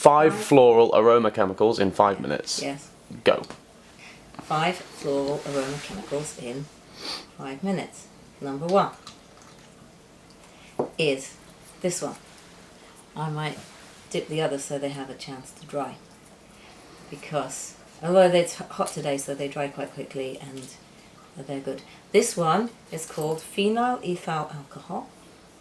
5 floral aromachemicals in 5 minutes. Yes. Go. 5 floral aromachemicals in 5 minutes. Number 1 is this one. I might dip the others so they have a chance to dry. Because, although it's hot today, so they dry quite quickly and they're good. This one is called phenyl ethyl alcohol.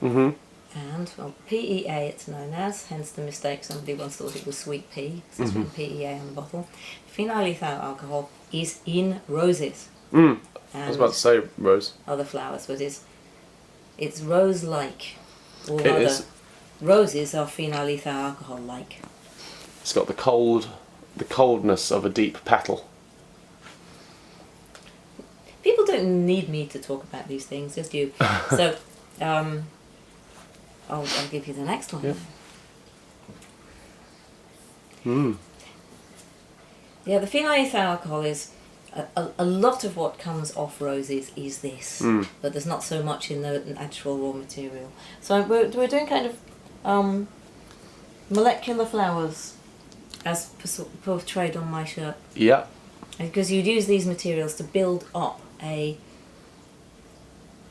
Mm-hmm. And, well, PEA it's known as, hence the mistake. Somebody once thought it was sweet pea, because it's written PEA on the bottle. Phenyl ethyl alcohol is in roses. I was about to say rose. Other flowers, but it's rose-like. Or It rather, is. Roses are phenyl ethyl alcohol-like. It's got the coldness of a deep petal. People don't need me to talk about these things, just you. So, I'll give you the next one. Yeah. Yeah, the phenyl ethyl alcohol is a lot of what comes off roses is this, but there's not so much in the actual raw material. So we're doing kind of molecular flowers as portrayed on my shirt. Yeah. Because you'd use these materials to build up an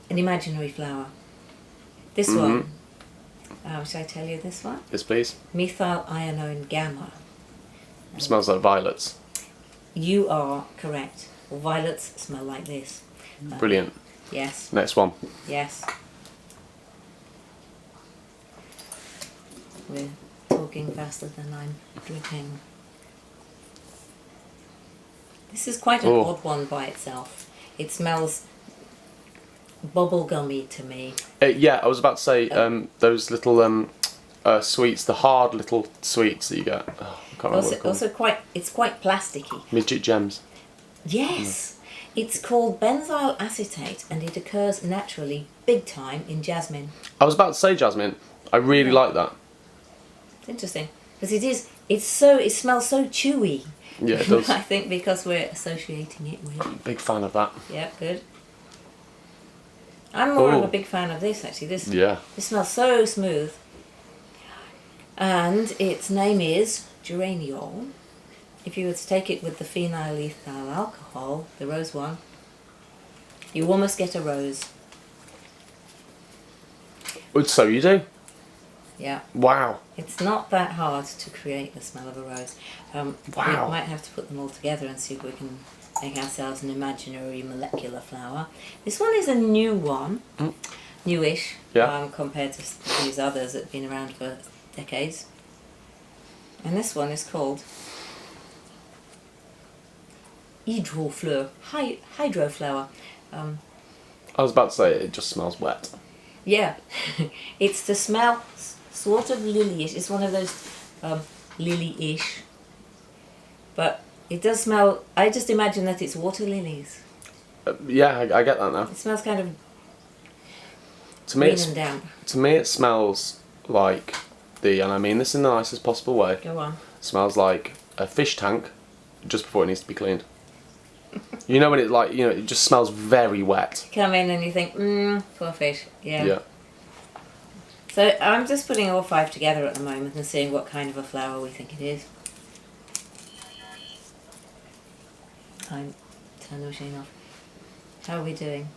imaginary flower. This one, shall I tell you this one? Yes, please. Methyl ironone gamma. It smells like violets. You are correct. Well, violets smell like this. Brilliant. Yes. Next one. Yes. We're talking faster than I'm drinking. This is quite an odd one by itself. It smells bubblegummy to me. Yeah, I was about to say those little sweets, the hard little sweets that you get. Oh, I can't remember what they're called. It's quite plasticky. Midget gems. Yes. It's called benzyl acetate and it occurs naturally big time in jasmine. I was about to say jasmine. I really like that. It's interesting because it smells so chewy. Yeah, it does. I think because we're associating it with. Big fan of that. Yeah, good. I'm more of a big fan of this actually. This smells so smooth. And its name is geraniol. If you were to take it with the phenyl ethyl alcohol, the rose one, you almost get a rose. So you do? Yeah. Wow. It's not that hard to create the smell of a rose. Wow. We might have to put them all together and see if we can make ourselves an imaginary molecular flower. This one is a new one, newish, compared to these others that have been around for decades. And this one is called hydroflower. I was about to say it just smells wet. Yeah, it's to smell sort of lily-ish. It's one of those lily-ish, but it does smell. I just imagine that it's water lilies. Yeah, I get that now. It smells kind of green and damp. To me, it smells like and I mean this in the nicest possible way. Go on. It smells like a fish tank just before it needs to be cleaned. You know when it it just smells very wet. Come in and you think, poor fish. Yeah. Yeah. So I'm just putting all 5 together at the moment and seeing what kind of a flower we think it is. Turn the machine off. How are we doing?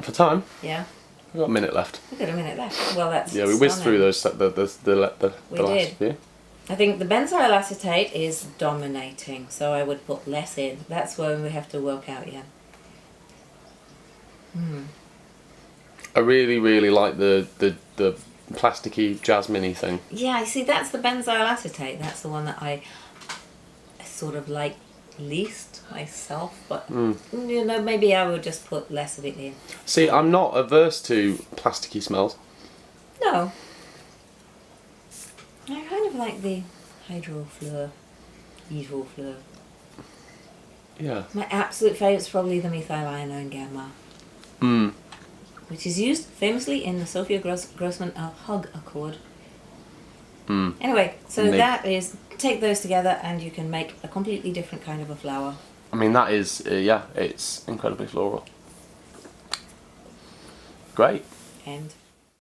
For time? Yeah. We've got a minute left. We've got a minute left. Well, that's we whizzed through those the We last did. few. I think the benzyl acetate is dominating, so I would put less in. That's where we have to work out, yeah. I really, really like the plasticky jasmine-y thing. Yeah, I see, that's the benzyl acetate. That's the one that I sort of like least myself, but maybe I would just put less of it in. See, I'm not averse to plasticky smells. No. I kind of like the hydroflower. Yeah. My absolute favourite is probably the methyl ironone gamma. Which is used famously in the Sophia Grossman hug accord. Anyway, so that is, take those together and you can make a completely different kind of a flower. I mean, that is, it's incredibly floral. Great. And